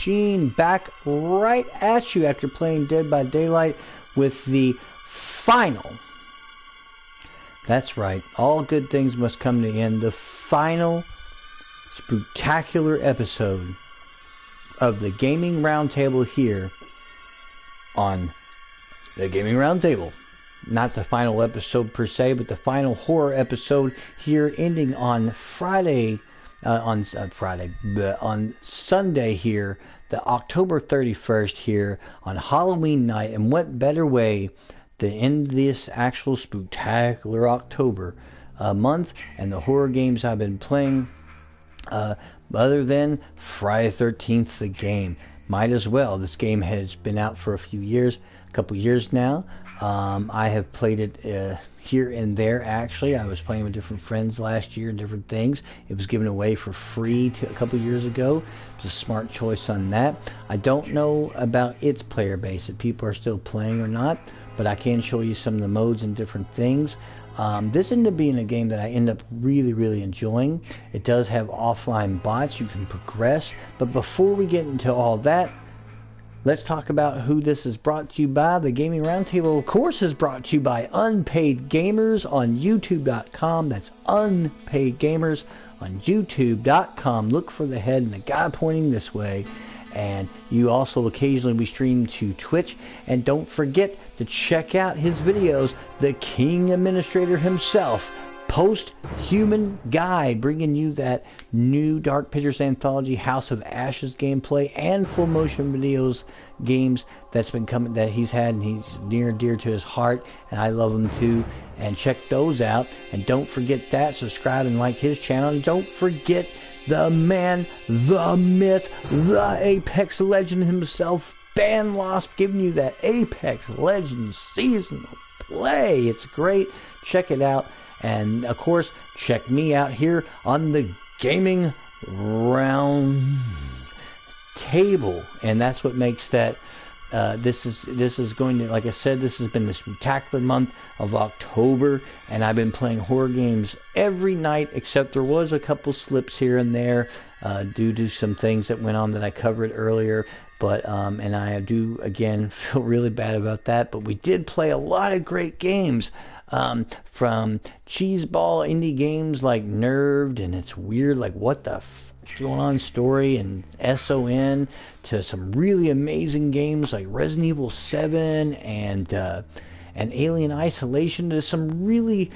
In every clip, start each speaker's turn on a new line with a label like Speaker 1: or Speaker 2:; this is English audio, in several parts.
Speaker 1: Gene back right at you after playing Dead by Daylight with the final. That's right, all good things must come to the end. The final Spooktacular episode of the Gaming Roundtable here on the Gaming Roundtable. Not the final episode per se, but the final horror episode here, ending on Friday. On Sunday here, the October 31st here on Halloween night. And what better way to end this actual Spooktacular October month and the horror games I've been playing other than Friday the 13th, the game. Might as well. This game has been out for a couple years now. I have played it here and there. Actually, I was playing with different friends last year and different things. It was given away for free a couple years ago. It was a smart choice on that. I don't know about its player base, if people are still playing or not, but I can show you some of the modes and different things. This ended up being a game that I end up really enjoying. It does have offline bots. You can progress. But before we get into all that, let's talk about who this is brought to you by. The Gaming Roundtable, of course, is brought to you by Unpaid Gamers on YouTube.com. That's Unpaid Gamers on YouTube.com. Look for the head and the guy pointing this way. And you also occasionally we stream to Twitch. And don't forget to check out his videos. The King Administrator himself, Post-Human Guide, bringing you that new Dark Pictures Anthology House of Ashes gameplay and full motion videos games that's been coming, that he's had, and he's near and dear to his heart, and I love them too. And check those out. And don't forget that, subscribe and like his channel. And don't forget the man, the myth, the Apex Legend himself, Ban Lost, giving you that Apex Legends seasonal play. It's great. Check it out. And, of course, check me out here on the Gaming Round Table. And that's what makes that, this is going to, like I said, this has been the spectacular month of October. And I've been playing horror games every night, except there was a couple slips here and there due to some things that went on that I covered earlier. But, and I do, again, feel really bad about that. But we did play a lot of great games. From cheeseball indie games like Nerved and It's Weird, like what the going on story, and SON, to some really amazing games like Resident Evil 7 and Alien Isolation, to some really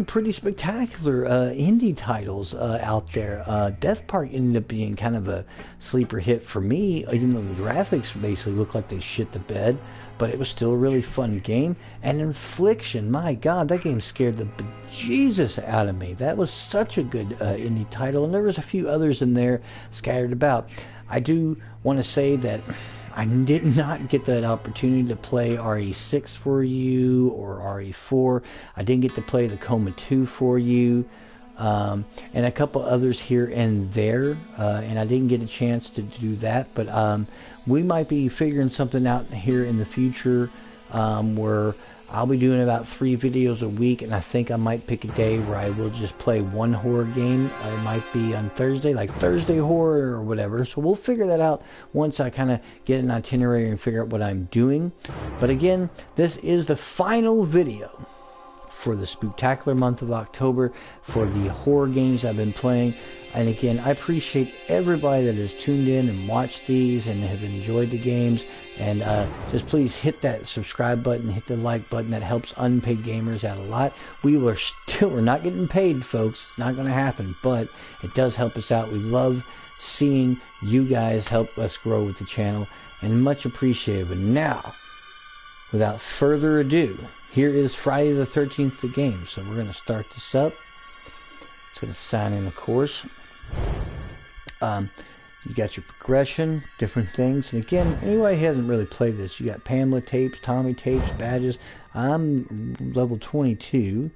Speaker 1: pretty spectacular indie titles out there. Death Park ended up being kind of a sleeper hit for me, even though the graphics basically looked like they shit the bed, but it was still a really fun game. And Infliction, my god, that game scared the bejesus out of me. That was such a good indie title, and there was a few others in there scattered about. I do want to say that I did not get that opportunity to play RE6 for you or RE4. I didn't get to play the Coma 2 for you, and a couple others here and there, and I didn't get a chance to do that. But we might be figuring something out here in the future where I'll be doing about 3 videos a week, and I think I might pick a day where I will just play one horror game. It might be on Thursday, like Thursday horror or whatever. So we'll figure that out once I kind of get an itinerary and figure out what I'm doing. But again, this is the final video for the Spooktacular month of October for the horror games I've been playing. And again, I appreciate everybody that has tuned in and watched these and have enjoyed the games. And just please hit that subscribe button, hit the like button. That helps Unpaid Gamers out a lot. We're not getting paid, folks. It's not going to happen, but it does help us out. We love seeing you guys help us grow with the channel, and much appreciated. But now, without further ado, here is Friday the 13th, the game. So we're going to start this up. It's going to sign in, of course. You got your progression, different things. And again, anybody who hasn't really played this, you got Pamela tapes, Tommy tapes, badges. I'm level 22.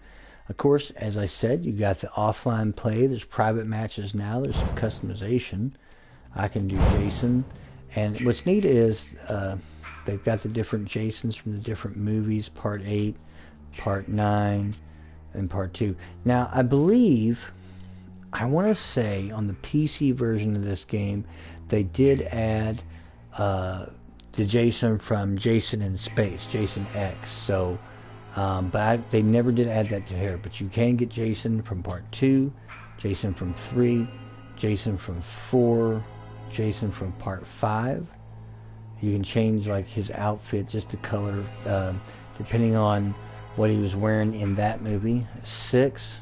Speaker 1: Of course, as I said, you got the offline play. There's private matches now. There's some customization. I can do Jason. And what's neat is they've got the different Jasons from the different movies, Part 8, Part 9, and Part 2. Now, I believe, I want to say on the PC version of this game, they did add the Jason from Jason in Space, Jason X. So, but they never did add that to here. But you can get Jason from Part 2, Jason from 3, Jason from 4, Jason from Part 5. You can change like his outfit, just the color, depending on what he was wearing in that movie. 6,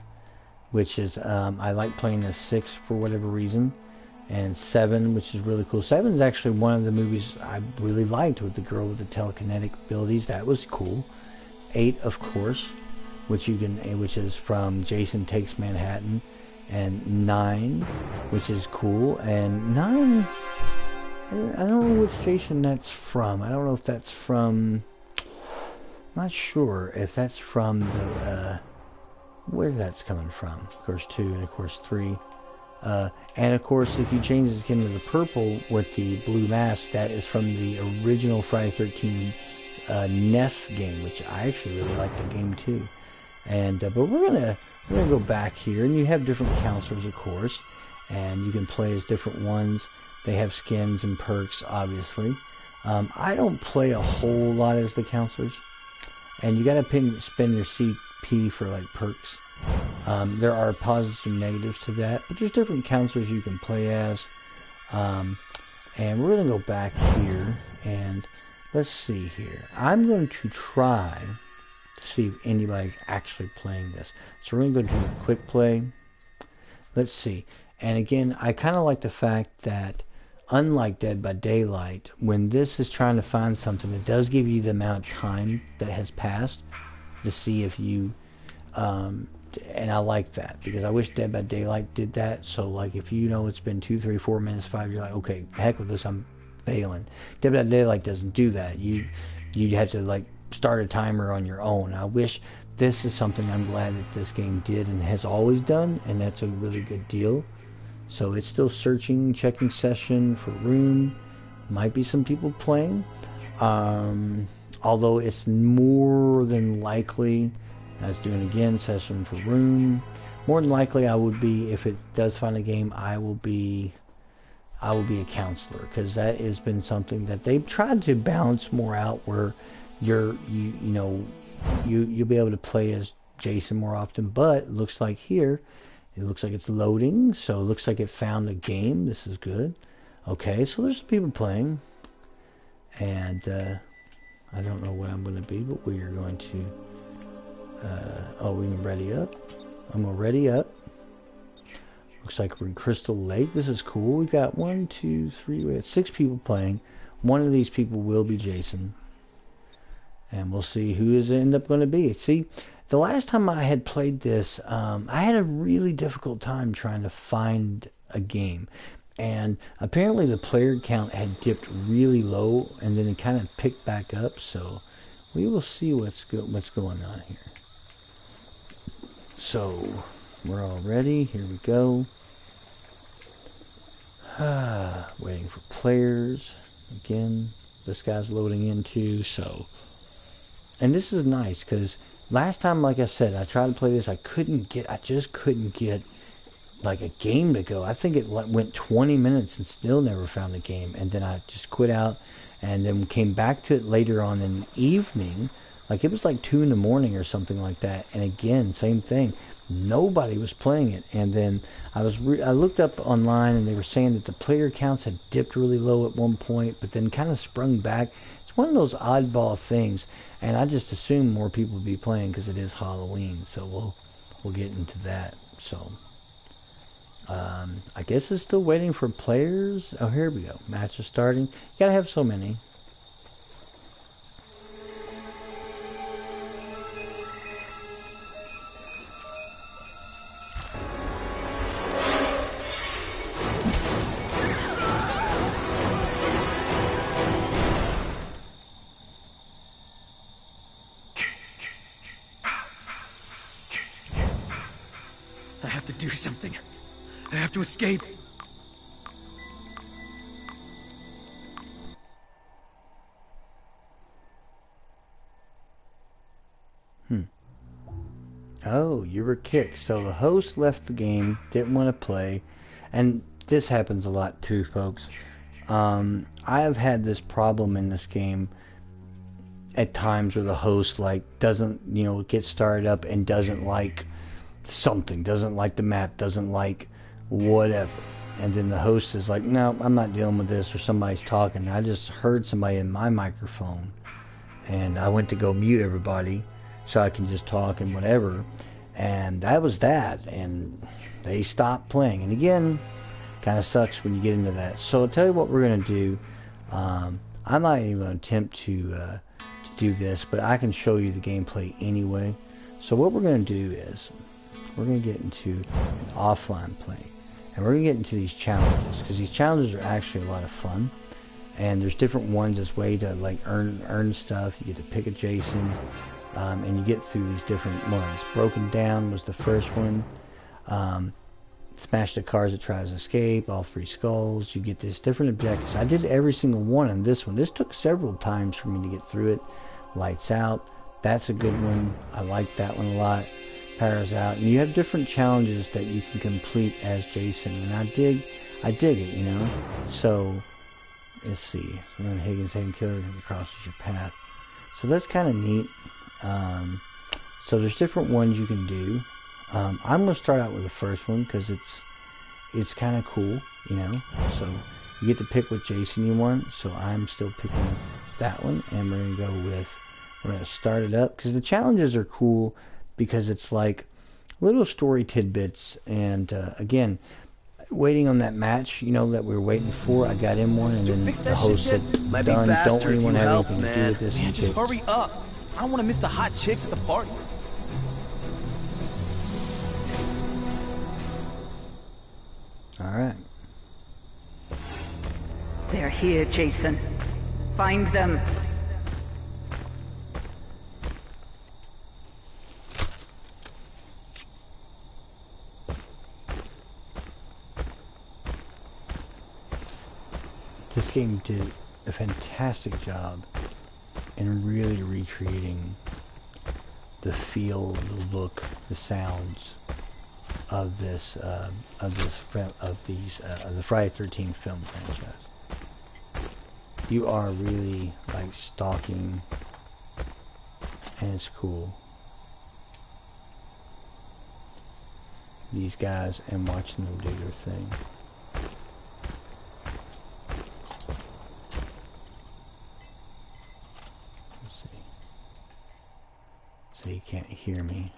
Speaker 1: which is, I like playing as 6 for whatever reason. And 7, which is really cool. 7 is actually one of the movies I really liked, with the girl with the telekinetic abilities. That was cool. 8, of course, which is from Jason Takes Manhattan. And 9, which is cool. And 9, I don't know which Jason that's from. I don't know if that's from... Not sure if that's from the... where that's coming from. Of course, 2 and of course 3. And of course, if you change the skin to the purple with the blue mask, that is from the original Friday 13 NES game, which I actually really like the game too. And but we're gonna go back here, and you have different counselors, of course, and you can play as different ones. They have skins and perks, obviously. I don't play a whole lot as the counselors, and you gotta spend your CP for like perks. There are positives and negatives to that, but there's different counselors you can play as. And we're going to go back here, and let's see here. I'm going to try to see if anybody's actually playing this. So we're going to go to a quick play. Let's see. And again, I kind of like the fact that, unlike Dead by Daylight, when this is trying to find something, it does give you the amount of time that has passed to see if you... and I like that, because I wish Dead by Daylight did that. So like, if you know it's been 2, 3, 4 minutes, 5, you're like, okay, heck with this, I'm bailing. Dead by Daylight doesn't do that. You have to like start a timer on your own. I wish this is something I'm glad that this game did and has always done, and that's a really good deal. So it's still searching, checking session for room. Might be some people playing, although it's more than likely... I was doing again session for room. More than likely, I would be, if it does find a game, I will be a counselor, because that has been something that they've tried to balance more out, where you'll be able to play as Jason more often. But it looks like here, it looks like it's loading, so it looks like it found a game. This is good. Okay, so there's people playing, and I don't know what I'm going to be, but we are going to. We can ready up. I'm gonna ready up. Looks like we're in Crystal Lake. This is cool. We got 1, 2, 3. We have 6 people playing. One of these people will be Jason, and we'll see who is end up going to be. See, the last time I had played this, I had a really difficult time trying to find a game, and apparently the player count had dipped really low, and then it kind of picked back up. So we will see what's going on here. So, we're all ready. Here we go. Waiting for players. Again, this guy's loading in too, so... And this is nice, because last time, like I said, I tried to play this, I just couldn't get, like, a game to go. I think it went 20 minutes and still never found a game. And then I just quit out, and then came back to it later on in the evening. Like, it was like 2 in the morning or something like that. And again, same thing. Nobody was playing it. And then I looked up online, and they were saying that the player counts had dipped really low at one point, but then kind of sprung back. It's one of those oddball things. And I just assumed more people would be playing because it is Halloween. So we'll get into that. So I guess it's still waiting for players. Oh, here we go. Match is starting. You gotta have so many.
Speaker 2: I have to do something. I have to escape.
Speaker 1: Oh, you were kicked. So the host left the game, didn't want to play. And this happens a lot too, folks. I have had this problem in this game at times where the host like doesn't, you know, get started up and doesn't like something, doesn't like the map, doesn't like whatever, and then the host is like, no, I'm not dealing with this, or somebody's talking. I just heard somebody in my microphone, and I went to go mute everybody so I can just talk and whatever, and that was that, and they stopped playing. And again, kind of sucks when you get into that. So I'll tell you what we're going to do. I'm not even going to attempt to do this, but I can show you the gameplay anyway. So what we're going to do is we're going to get into an offline play, and we're going to get into these challenges, because these challenges are actually a lot of fun, and there's different ones as way to like earn stuff. You get to pick a Jason, and you get through these different ones. Broken Down was the first one. Smash the cars that tries to escape, all 3 skulls. You get this different objectives. I did every single one on this one. This took several times for me to get through it. Lights Out, that's a good one. I like that one a lot. Powers Out, and you have different challenges that you can complete as Jason, and I dig it, you know. So let's see, run Higgins, Hayden Killer crosses your path. So that's kind of neat. So there's different ones you can do. I'm going to start out with the first one because it's kind of cool, you know. So you get to pick what Jason you want. So I'm still picking that one, and we're going to go with, we're going to start it up, because the challenges are cool because it's like little story tidbits. And again, waiting on that match, you know, that we were waiting for, I got in one, and then the host said, done, don't really want to have anything to do with this.
Speaker 2: Man, just hurry up. I don't want to miss the hot chicks at the party.
Speaker 1: Alright.
Speaker 3: They're here, Jason. Find them.
Speaker 1: This game did a fantastic job in really recreating the feel, the look, the sounds of this the Friday 13th film franchise. You are really like stalking, and it's cool, these guys and watching them do their thing. Let's see. So you can't hear me.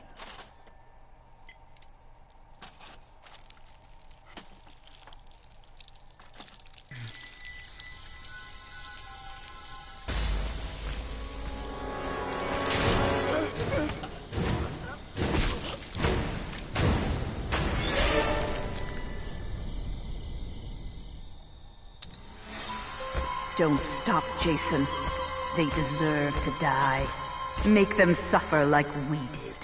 Speaker 3: Don't stop, Jason. They deserve to die. Make them suffer like we did.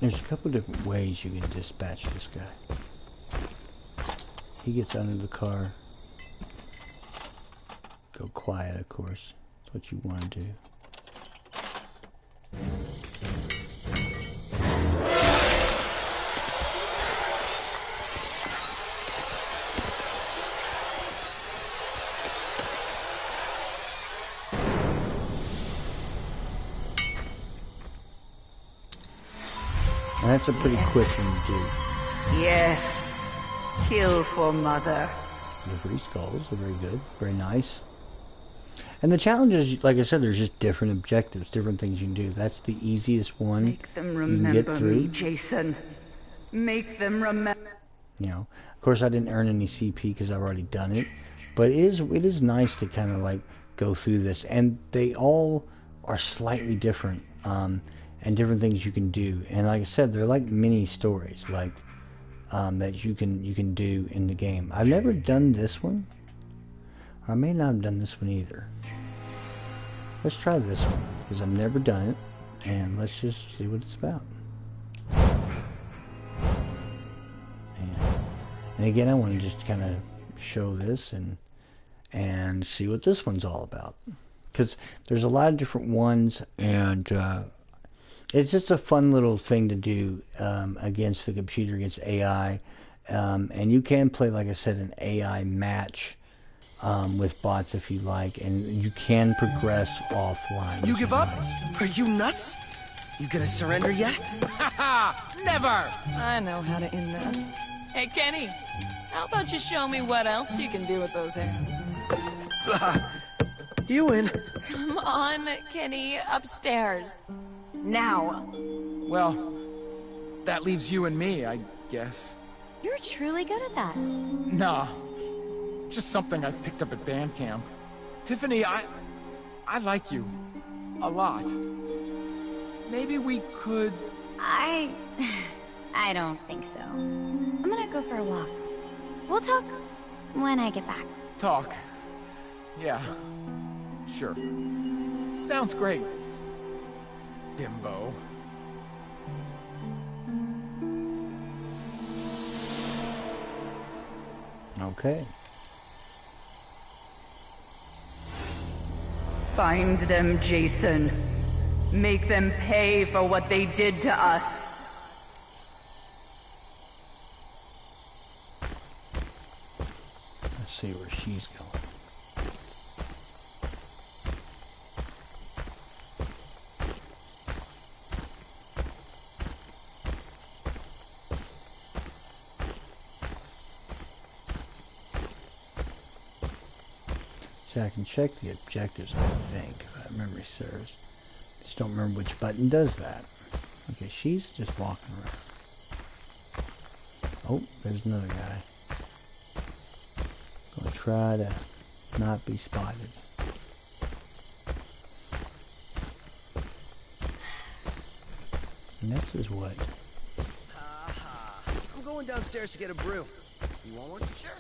Speaker 1: There's a couple different ways you can dispatch this guy. He gets under the car. Go quiet, of course. That's what you want to do. And that's a pretty quick thing to do.
Speaker 3: Yes. Kill for mother.
Speaker 1: The 3 skulls are very good. Very nice. And the challenges, like I said, there's just different objectives, different things you can do. That's the easiest one
Speaker 3: Make them
Speaker 1: you can
Speaker 3: remember
Speaker 1: get through.
Speaker 3: me, Jason. Make them remember.
Speaker 1: You know, of course, I didn't earn any CP because I've already done it. But it is nice to kind of like go through this, and they all are slightly different, and different things you can do. And like I said, they're like mini stories, like that you can do in the game. I've never done this one. I may not have done this one either. Let's try this one, because I've never done it, and let's just see what it's about. And again, I want to just kind of show this and see what this one's all about. Because there's a lot of different ones, and it's just a fun little thing to do against the computer, against AI. And you can play, like I said, an AI match with bots if you like, and you can progress offline.
Speaker 2: You give up?
Speaker 1: Nice.
Speaker 2: Are you nuts? You gonna surrender yet? Never!
Speaker 4: I know how to end this. Hey, Kenny, how about you show me what else you can do with those hands?
Speaker 2: You win.
Speaker 4: Come on, Kenny, upstairs. Now.
Speaker 5: Well, that leaves you and me, I guess.
Speaker 6: You're truly good at that.
Speaker 5: Nah, just something I picked up at band camp. Tiffany, I like you. A lot. Maybe we could...
Speaker 6: I don't think so. I'm gonna go for a walk. We'll talk when I get back.
Speaker 5: Talk. Yeah. Sure. Sounds great. Bimbo.
Speaker 1: Okay.
Speaker 3: Find them, Jason. Make them pay for what they did to us.
Speaker 1: Let's see where she's going. I can check the objectives, I think, if my memory serves. Just don't remember which button does that. Okay, she's just walking around. Oh, there's another guy. Gonna try to not be spotted. And this is what?
Speaker 2: I'm going downstairs to get a brew. You want one? Sure.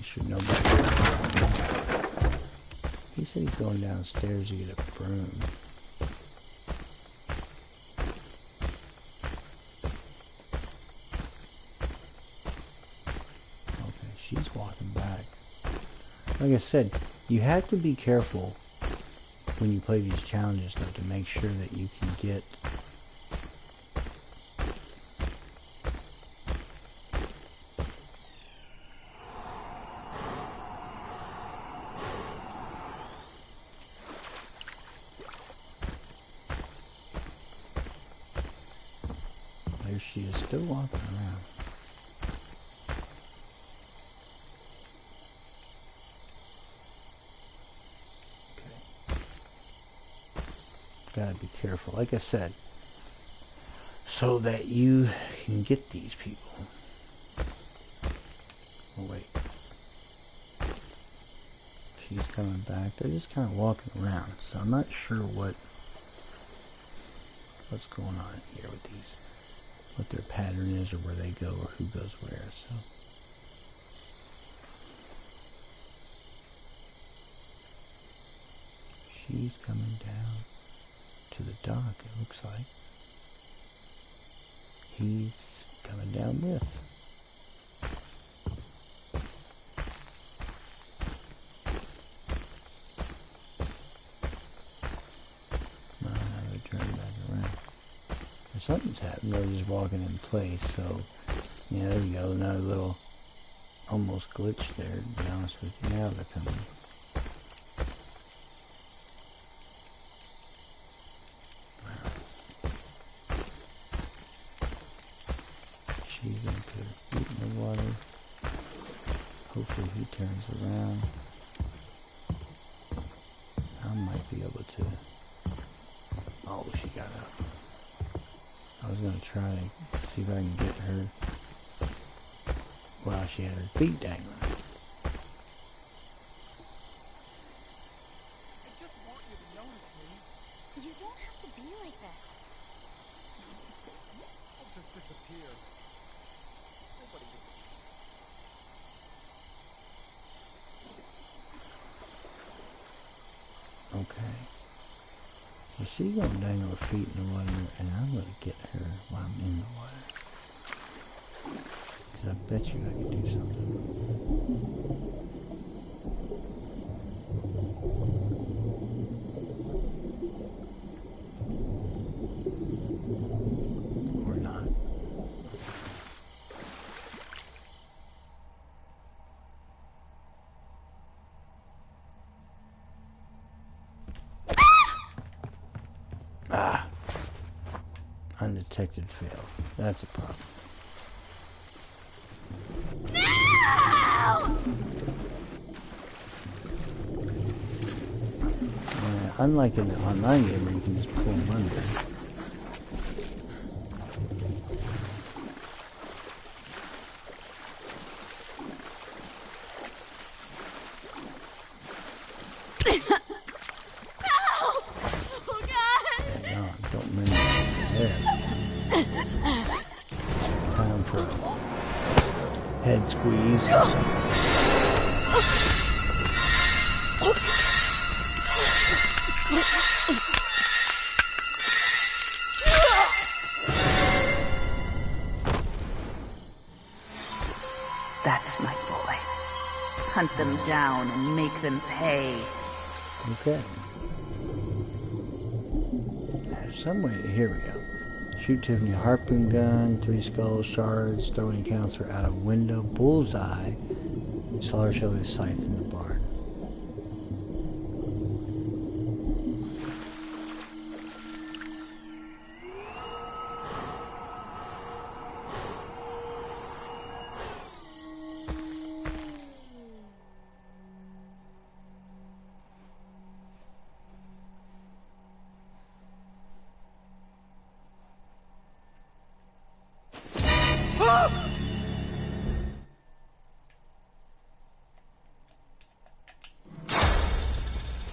Speaker 1: Should know better. He said he's going downstairs to get a broom. Okay, she's walking back. Like I said, you have to be careful when you play these challenges, though, to make sure that you can get... There she is, still walking around. Okay. Gotta be careful, like I said, so that you can get these people. Oh wait. She's coming back. They're just kind of walking around, so I'm not sure what's going on here with these. What their pattern is, or where they go, or who goes where. So she's coming down to the dock, it looks like. He's coming down with. Now they turn back around. Something's happening. They're just walking in place, so yeah, there you go. Another little almost glitch there, to be honest with you. Now they're coming. She's gonna put her feet in the water. Hopefully he turns around. I might be able to. Oh, she got up. I was going to try to see if I can get her while she had her feet dangling.
Speaker 5: I just want you to notice me.
Speaker 6: You don't have to be like this.
Speaker 5: I'll just disappear. Nobody will.
Speaker 1: Okay. So she's going to dangle her feet in the water, and I'm going to get her while I'm in the water. because I bet you I could do something. Or not. Ah! Undetected fail. That's a problem. Unlike in the online game where you can just pull them under. No, don't remember. There. Time for a head squeeze.
Speaker 3: That's my boy. Hunt them down and make them pay.
Speaker 1: Okay. There's some way. Here we go. Shoot Tiffany harpoon gun, 3 skull shards, throwing encounter out of window, bullseye. Saw her show his scythe in the barn.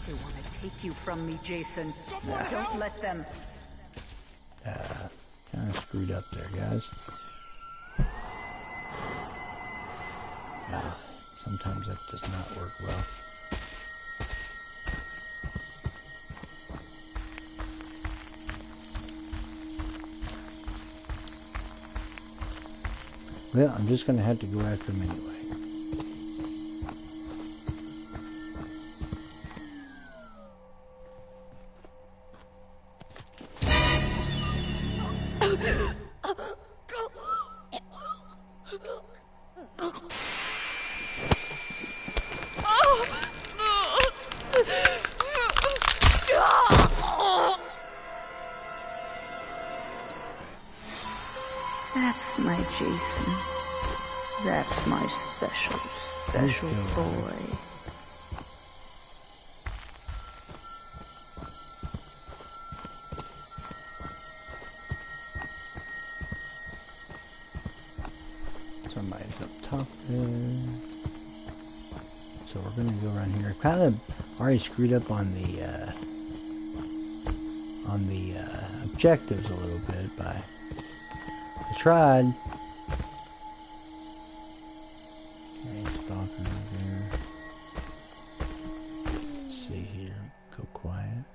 Speaker 3: They want to take you from me, Jason. Don't let them.
Speaker 1: Kind of screwed up there, guys. Sometimes that does not work well. Well, I'm just going to have to go after him anyway.
Speaker 3: That's my Jason. That's my special boy.
Speaker 1: Somebody's up top there. So we're gonna go around here. Kind of already screwed up on the objectives a little bit by I tried. Okay, stalking over there. Let's see here. Go quiet.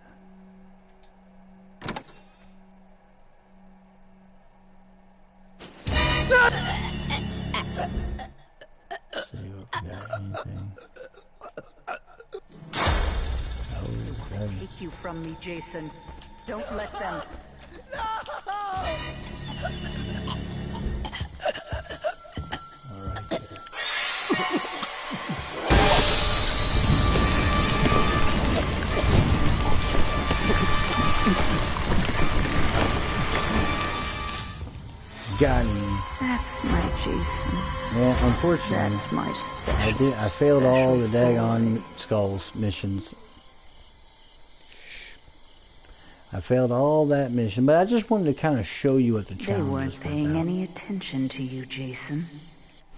Speaker 1: See if we got anything. Oh, okay.
Speaker 3: Take you from me, Jason. Don't let them.
Speaker 1: All right there. Got him.
Speaker 3: That's my Jason.
Speaker 1: Yeah, unfortunately,
Speaker 3: That's my
Speaker 1: I failed all the daggone skulls missions. I failed all that mission, but I just wanted to kind of show you what the
Speaker 3: They
Speaker 1: challenge
Speaker 3: weren't
Speaker 1: is
Speaker 3: paying
Speaker 1: about.
Speaker 3: any attention to you, Jason.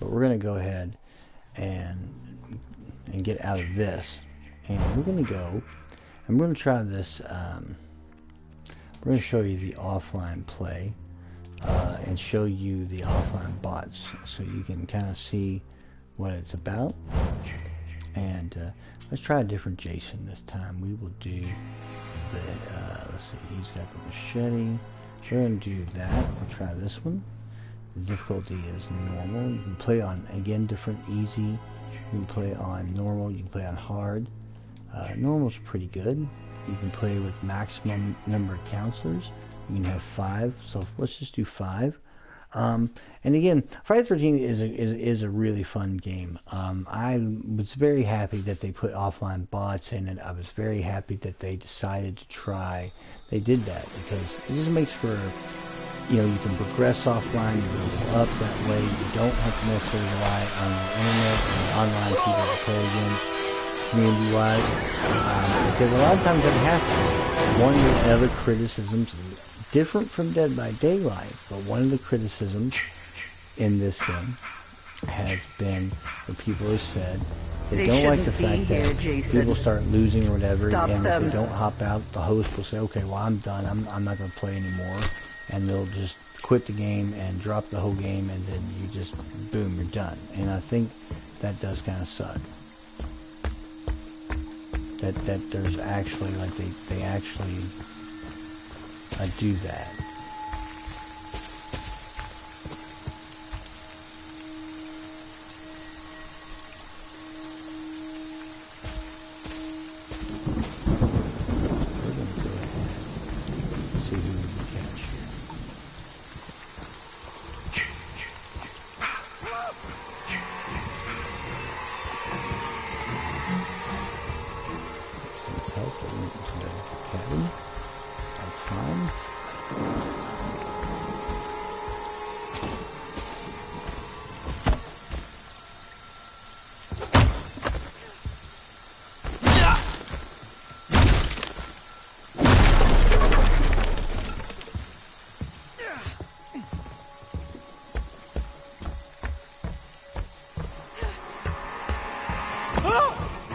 Speaker 1: But we're gonna go ahead and get out of this, and we're gonna go and we're gonna try this. We're gonna show you the offline play and show you the offline bots, so you can kind of see what it's about. And let's try a different Jason this time. We will do the let's see, he's got the machete. We're gonna do that. We'll try this one. The difficulty is normal. You can play on, again, different easy. You can play on normal. You can play on hard. Normal's pretty good. You can play with maximum number of counselors. You can have 5. So let's just do 5. And again, Friday the 13th is a really fun game. I was very happy that they put offline bots in it. I was very happy that they decided to try. They did that because it just makes for, you know, you can progress offline, you level up that way. You don't have to necessarily rely on the internet and the online people to play against community-wise. Because a lot of times that happens. One of the other criticisms, different from Dead by Daylight, but one of the criticisms in this game has been that people have said they don't like the fact that people start losing or whatever, and if they don't hop out, the host will say, okay, well, I'm done, I'm not going to play anymore, and they'll just quit the game and drop the whole game, and then you just, boom, you're done. And I think that does kind of suck. That there's actually, like, they actually do that. We're going to go ahead and see who we can catch here. Since help, we went into the cabin. Time.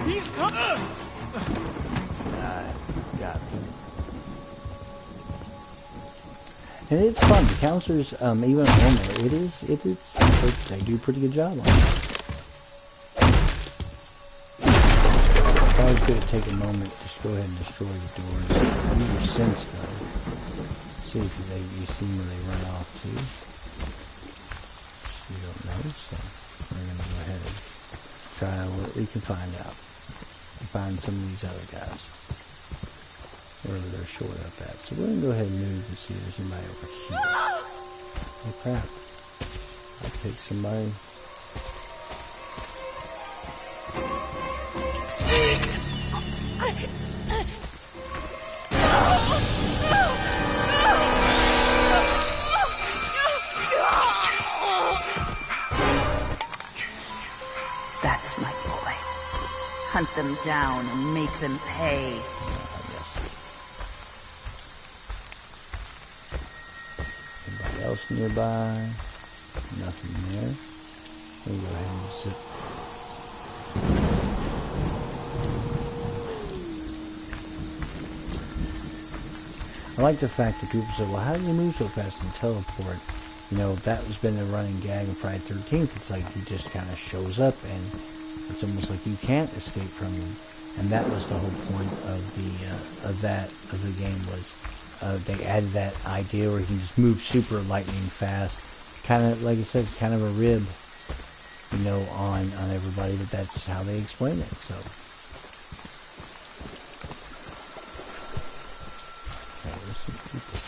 Speaker 5: He's coming!
Speaker 1: Got me. And it's fun. The counselors, even on normal, they do a pretty good job on it. Probably could take a moment to go ahead and destroy the doors. Use your sense though. See if you see where they run off to. You don't know, so we're gonna go ahead and try what we can find out. Find some of these other guys. Wherever they're short up at. So we're going to go ahead and move and see if there's anybody over here. Oh crap. I'll take somebody.
Speaker 3: That's my boy. Hunt them down and make them pay.
Speaker 1: Anybody else nearby? Nothing there. We'll go ahead and zip. I like the fact that people say, well, how do you move so fast and teleport? You know, that has been a running gag in Friday the 13th. It's like he just kind of shows up and it's almost like you can't escape from him. And that was the whole point of the game was they added that idea where he can just move super lightning fast. Kind of, like I said, it's kind of a rib, you know, on everybody, but that's how they explain it, so. Okay, there's some people.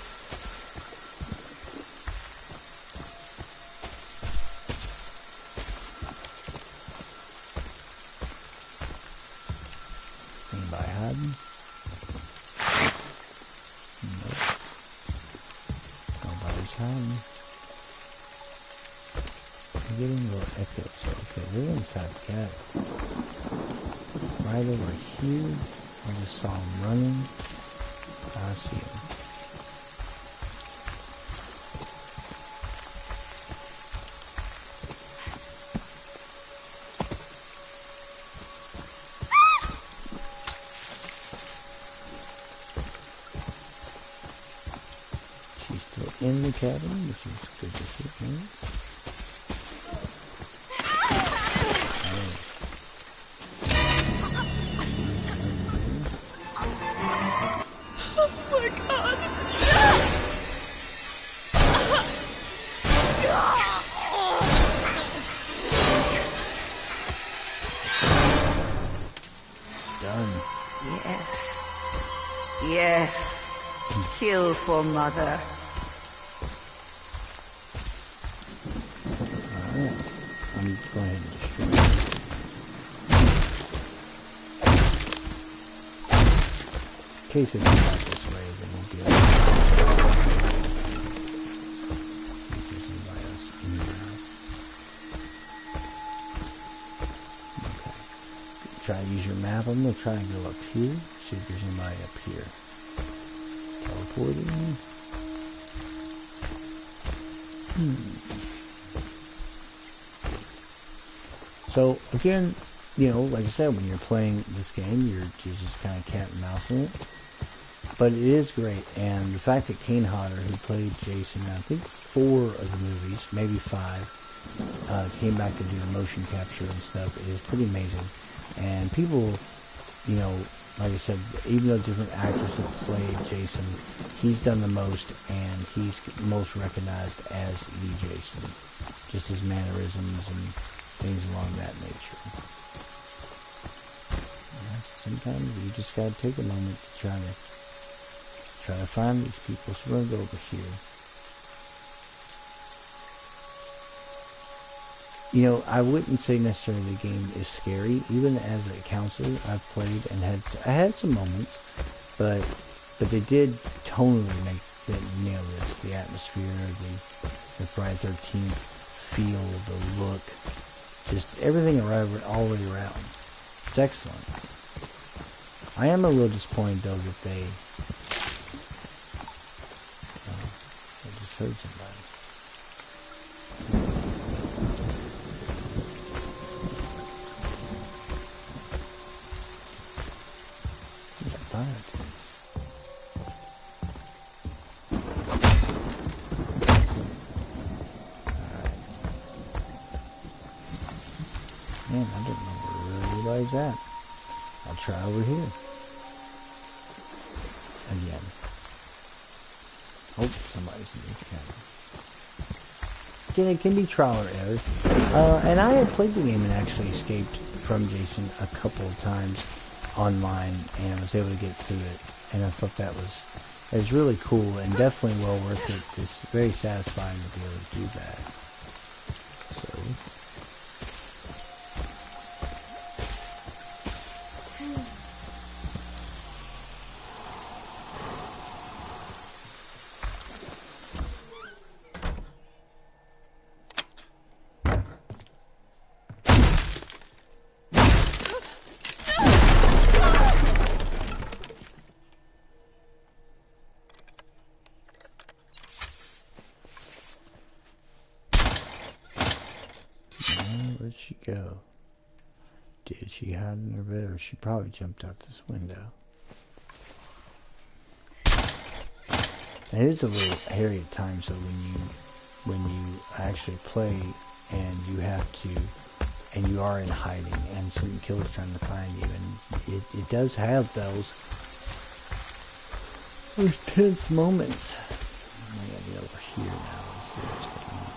Speaker 1: Anybody hiding? Nope. Nobody's hiding. I'm getting a little echo, so okay, they're inside the cabin. Right over here, I just saw him running. I see him. She's still in the cabin, which is good to see. Right?
Speaker 4: Oh my god!
Speaker 1: done.
Speaker 3: Yes. Yes. Kill for Mother.
Speaker 1: Alright. I'm going to go ahead and destroy it. In case it comes out this way, then we'll be able to see if there's anybody else in the house. Okay. Try to use your map. I'm going to try and go up here. See if there's anybody up here. Teleporting. So again, you know, like I said, when you're playing this game, you're just kind of cat and mouse in it. But it is great, and the fact that Kane Hodder, who played Jason, I think 4 of the movies, maybe 5, came back to do the motion capture and stuff, is pretty amazing. And people, you know, like I said, even though different actors have played Jason, he's done the most, and he's most recognized as the Jason. Just his mannerisms and things along that nature. Sometimes you just gotta take a moment to try to find these people. So we're gonna go over here. You know, I wouldn't say necessarily the game is scary. Even as a counselor, I've played and I had some moments, but they did tonally nail this. The atmosphere, the Friday 13th feel, the look, just everything all the way around. It's excellent. I am a little disappointed though that they I just heard somebody. There's a fire. Alright. Man, I don't know where everybody's at. I'll try over here. Again. Hope somebody's in this camera. Again, it can be trial or error. And I had played the game and actually escaped from Jason a couple of times online, and I was able to get through it. And I thought it was really cool and definitely well worth it. It's very satisfying to be able to do that. So. Where'd she go? Did she hide in her bed, or she probably jumped out this window? It is a little hairy at times, though, when you actually play and you are in hiding and some killer's trying to find you, and it does have those tense moments. I gotta get over here now and see what's going on.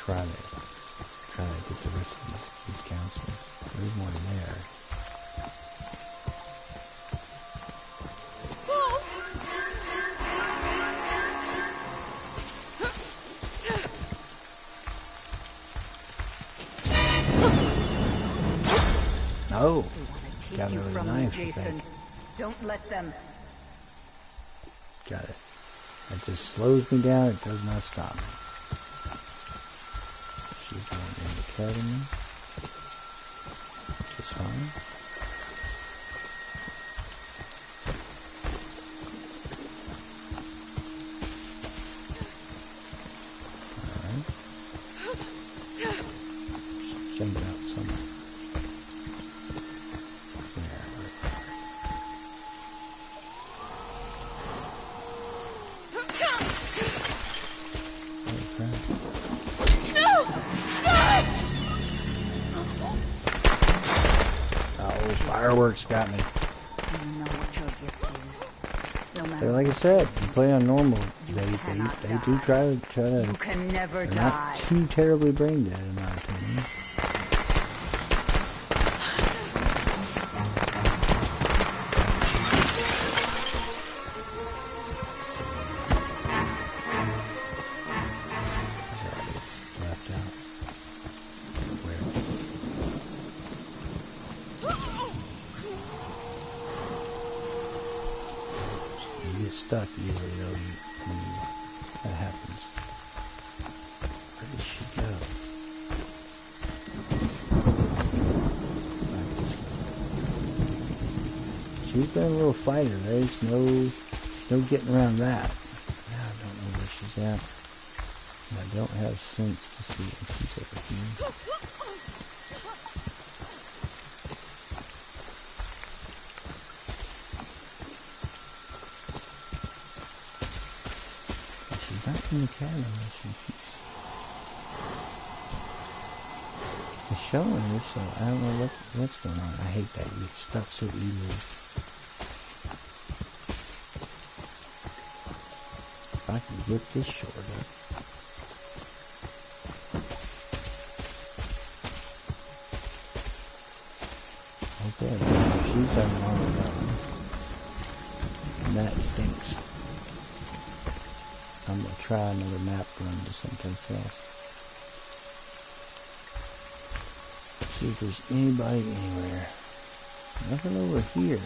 Speaker 1: Try to get the rest of these counselors. There's one there. Oh, got another knife, I think.
Speaker 3: Don't let them.
Speaker 1: Got it. That just slows me down. It does not stop me. She's going in the cabin. Just fine. Alright. Jump out somewhere. Fireworks got me.
Speaker 3: You know what you'll get to. No matter
Speaker 1: But like I said, you play on normal, they do try to.
Speaker 3: You can never
Speaker 1: They're
Speaker 3: die.
Speaker 1: not too terribly brain dead, in my opinion. Left out. Where? You get stuck easily, though, when that happens. Where did she go? Back this way. She's been a little fighter. There's no getting around that. Now I don't know where she's at. And I don't have sense to see if she's over here. She's not in the cabin. It's showing her, so I don't know what's going on. I hate that. You get stuck so easily. If I can get this short up. Okay, she's done all of that. And that stinks. I'm going to try another map run to someplace else. See if there's anybody anywhere. Nothing over here.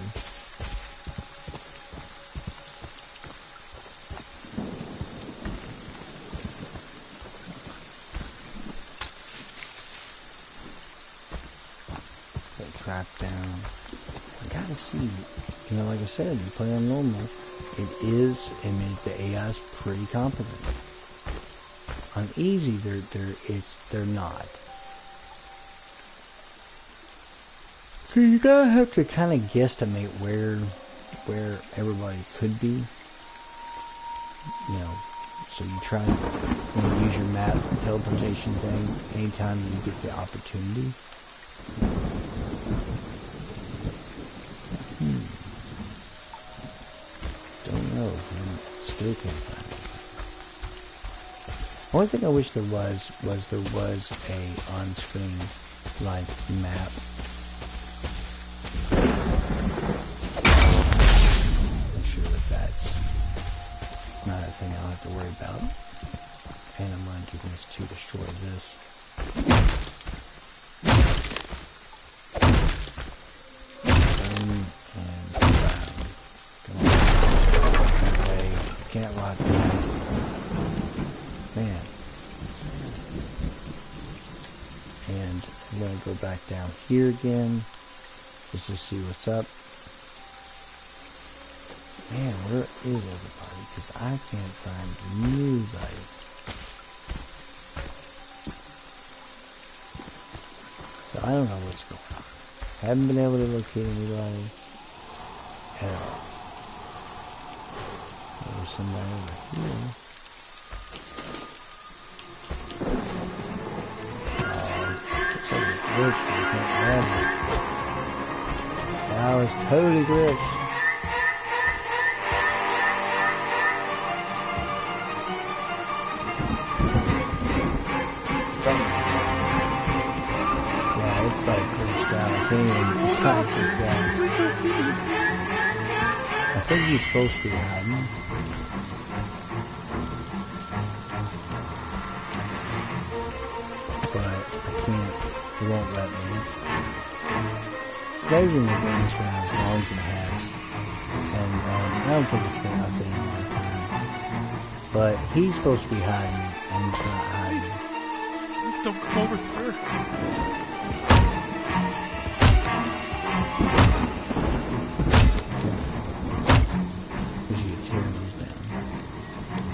Speaker 1: Trap down. I gotta see, like I said, you play on normal. It is, I mean, the AI is pretty competent. On easy, they're not. So you gotta have to kind of guesstimate where everybody could be. So you try to use your map teleportation thing anytime you get the opportunity. Don't know. I still can't find it. Only thing I wish there was a on-screen map. Make sure that's not a thing I'll have to worry about. And I'm going to do this to destroy this. Can't lock it down. Man. And I'm going to go back down here again just to see what's up. Man, where is everybody? Because I can't find anybody. So I don't know what's going on. Haven't been able to locate anybody at all. There's somebody over here. It's glitched. I can't grab it. Now it's totally glitched. Yeah, it's glitched out. I can't even find this guy. I think he's supposed to be hiding. But I can't, it won't let me. It's amazing the game's been out as long as it has. And I don't think it's been updated in a long time. But he's supposed to be hiding, and he's not hiding.
Speaker 5: Please don't come over here.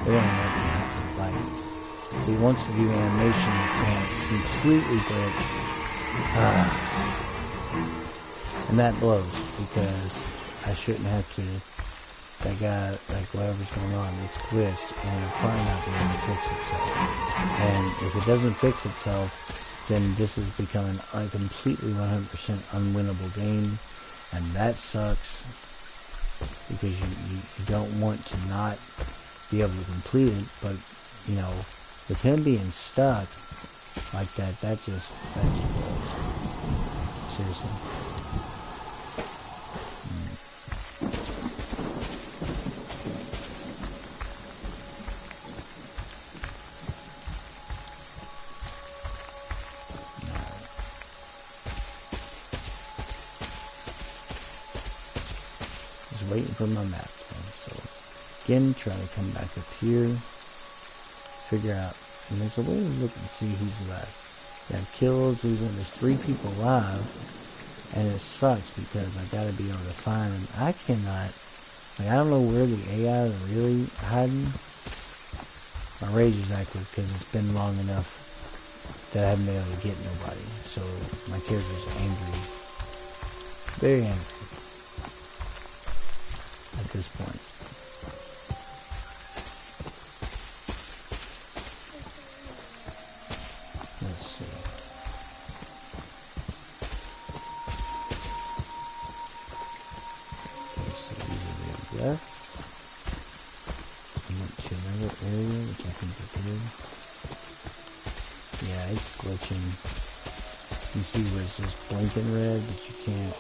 Speaker 1: They don't let me fight. So he wants to do animation and it's completely glitched. And that blows because I shouldn't have to. That guy, whatever's going on, it's glitched and it's probably not going to fix itself. And if it doesn't fix itself, then this is becoming a completely 100% unwinnable game. And that sucks because you don't want to not be able to complete it. But, you know, with him being stuck like that, that just blows. Seriously. Waiting for my map. So again, try to come back up here, figure out, and there's a way to look and see who's left. Got kills, there's 3 people alive, and it sucks because I gotta be able to find them. I cannot, like, I don't know where the AI is really hiding. My rage is active because it's been long enough that I haven't been able to get nobody. So my character's angry, very angry. At this point. Let's see. Okay, so these are the left. I went to another area, which I think I did. Yeah, it's glitching. You see where it's just blinking red, but you can't.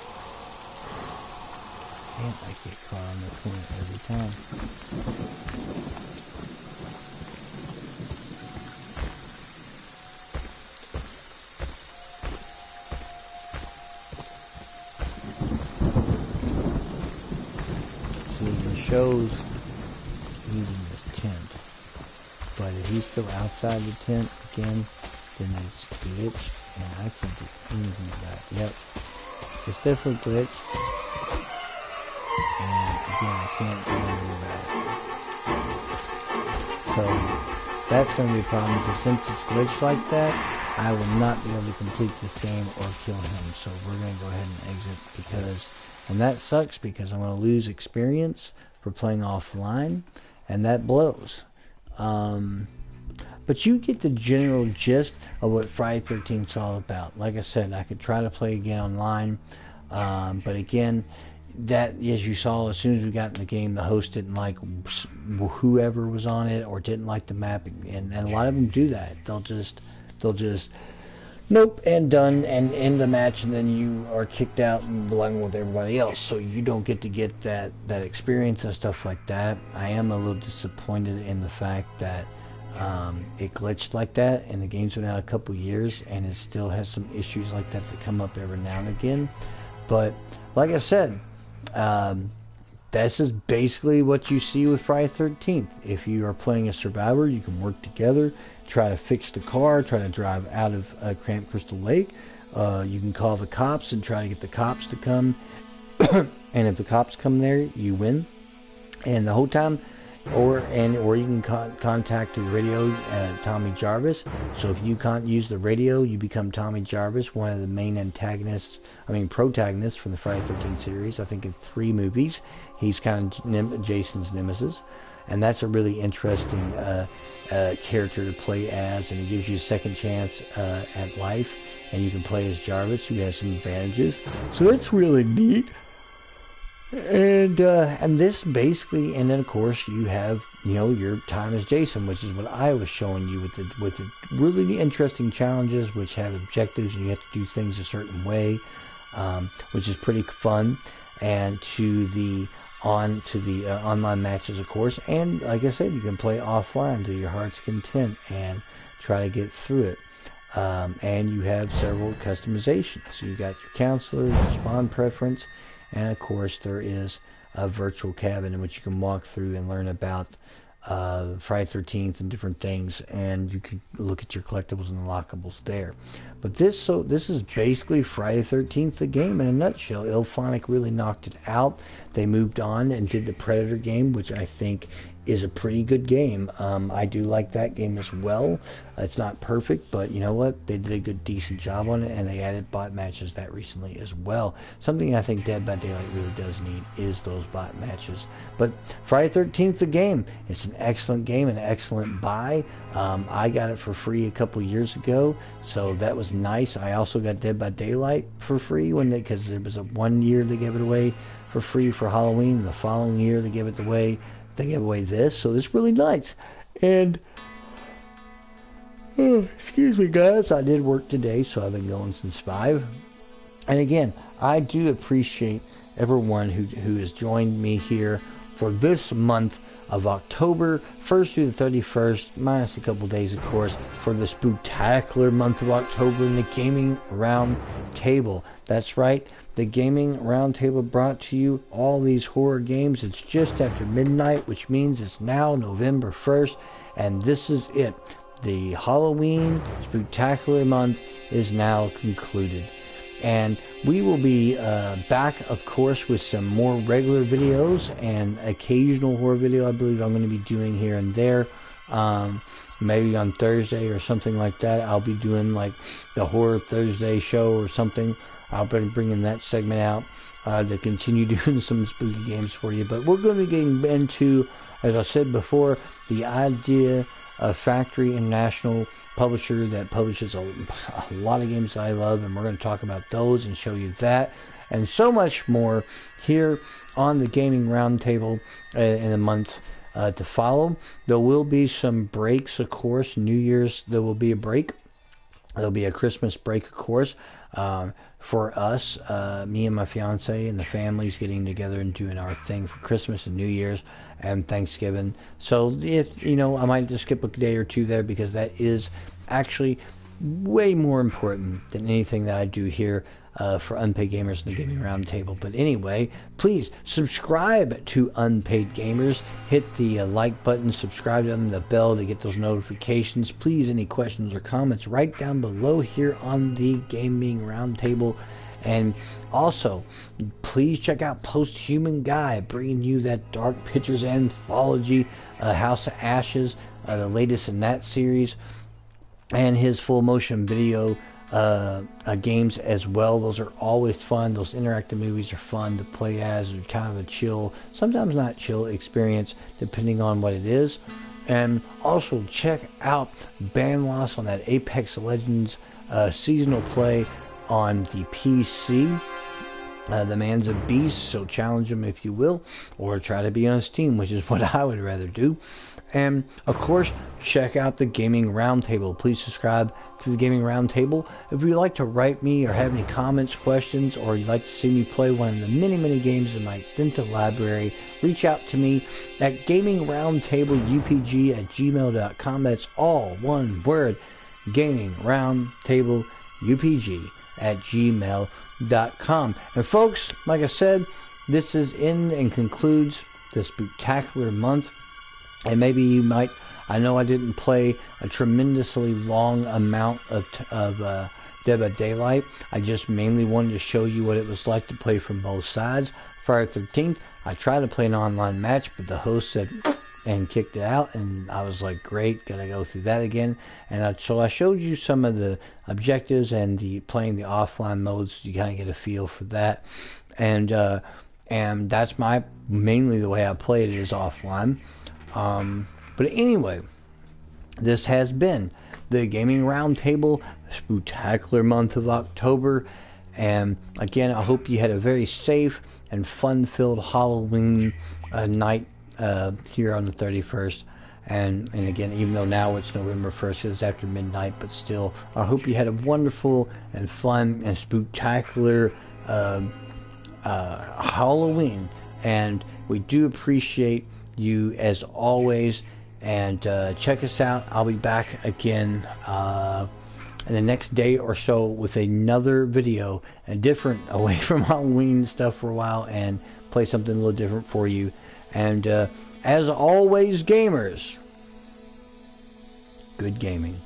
Speaker 1: I get caught on the point every time. See, it shows using this tent. But if he's still outside the tent again, then it's glitched and I can't do anything about it. Yep. It's definitely glitched. And again, I can't do anything about it. So that's going to be a problem because since it's glitched like that, I will not be able to complete this game or kill him. So we're going to go ahead and exit because, and that sucks because I'm going to lose experience for playing offline, and that blows. But you get the general gist of what Friday 13th is all about. Like I said, I could try to play again online, but again, that, as you saw, as soon as we got in the game, the host didn't like whoever was on it or didn't like the map, and a lot of them do that. They'll just nope and done and end the match, and then you are kicked out and belong with everybody else, so you don't get to get that experience and stuff like that. I am a little disappointed in the fact that it glitched like that, and the game's been out a couple years and it still has some issues like that come up every now and again. But like I said, this is basically what you see with Friday 13th. If you are playing a survivor, you can work together, try to fix the car, try to drive out of Camp Crystal Lake. You can call the cops and try to get the cops to come. And if the cops come there, you win. And the whole time, or you can contact the radio, Tommy Jarvis. So if you can't use the radio, you become Tommy Jarvis, one of the main protagonists from the Friday 13th series. I think in 3 movies, he's kind of Jason's nemesis, and that's a really interesting character to play as, and it gives you a second chance at life, and you can play as Jarvis, who has some advantages. So that's really neat. And this basically, and then of course you have, your time as Jason, which is what I was showing you with the really interesting challenges, which have objectives and you have to do things a certain way, which is pretty fun. And to the online matches, of course, and like I said, you can play offline to your heart's content and try to get through it. And you have several customizations. So you got your counselor, your spawn preference. And of course, there is a virtual cabin in which you can walk through and learn about Friday 13th and different things, and you can look at your collectibles and unlockables there. But this is basically Friday 13th, the game in a nutshell. Ilphonic really knocked it out. They moved on and did the Predator game, which I think is a pretty good game. I do like that game as well. It's not perfect, but you know what? They did a good, decent job on it, and they added bot matches that recently as well. Something I think Dead by Daylight really does need is those bot matches. But Friday 13th, the game, it's an excellent game, an excellent buy. I got it for free a couple years ago, so that was nice. I also got Dead by Daylight for free because there was a 1 year they gave it away for free for Halloween, and the following year they gave it away they gave away this, so it's really nice. And excuse me, guys, I did work today, so I've been going since 5. And again, I do appreciate everyone who has joined me here for this month of October 1st through the 31st, minus a couple days, of course, for the Spooktacular month of October in the Gaming Round Table. That's right, the Gaming Round Table brought to you all these horror games. It's just after midnight, which means it's now November 1st, and this is it. The Halloween Spooktacular month is now concluded. And we will be back, of course, with some more regular videos and occasional horror video I believe I'm going to be doing here and there. Maybe on Thursday or something like that. I'll be doing like the Horror Thursday show or something. I'll be bringing that segment out to continue doing some spooky games for you. But we're going to be getting into, as I said before, the Idea Factory International publisher that publishes a lot of games that I love, and we're going to talk about those and show you that and so much more here on the Gaming Roundtable in the months to follow. There will be some breaks, of course. New Year's, there will be a break. There'll be a Christmas break, of course, for us, me and my fiance and the families getting together and doing our thing for Christmas and New Year's and Thanksgiving. So if, I might just skip a day or two there because that is actually way more important than anything that I do here for Unpaid Gamers and the Gaming Roundtable. But anyway, please subscribe to Unpaid Gamers. Hit the like button, subscribe to them, the bell to get those notifications. Please, any questions or comments, right down below here on the Gaming Roundtable. And also, please check out Post-Human Guy, bringing you that Dark Pictures anthology, House of Ashes, the latest in that series, and his full motion video games as well. Those are always fun. Those interactive movies are fun to play as. They're kind of a chill, sometimes not chill experience, depending on what it is. And also check out Ban Loss on that Apex Legends seasonal play on the PC. The man's a beast, so challenge him if you will, or try to be on his team, which is what I would rather do. And of course, check out the Gaming Roundtable. Please subscribe to the Gaming Roundtable. If you'd like to write me or have any comments, questions, or you'd like to see me play one of the many games in my extensive library, reach out to me at gamingroundtableupg@gmail.com. That's all one word, gamingroundtableupg@gmail.com. And folks, like I said, this is in and concludes the Spooktacular month. And maybe you might, I know I didn't play a tremendously long amount of Dead by Daylight. I just mainly wanted to show you what it was like to play from both sides. Friday the 13th, I tried to play an online match, but the host said, and kicked it out, and I was like, great, gotta go through that again. And so I showed you some of the objectives and playing the offline modes. You kind of get a feel for that. And that's mainly the way I play it is offline. But anyway, this has been the Gaming Roundtable Spooktacular month of October. And again, I hope you had a very safe and fun-filled Halloween night here on the 31st. And again, even though now it's November 1st, it's after midnight, but still, I hope you had a wonderful and fun and spooktacular Halloween. And we do appreciate you as always, and check us out. I'll be back again in the next day or so with another video, and different, away from Halloween stuff for a while, and play something a little different for you. And as always, gamers, good gaming.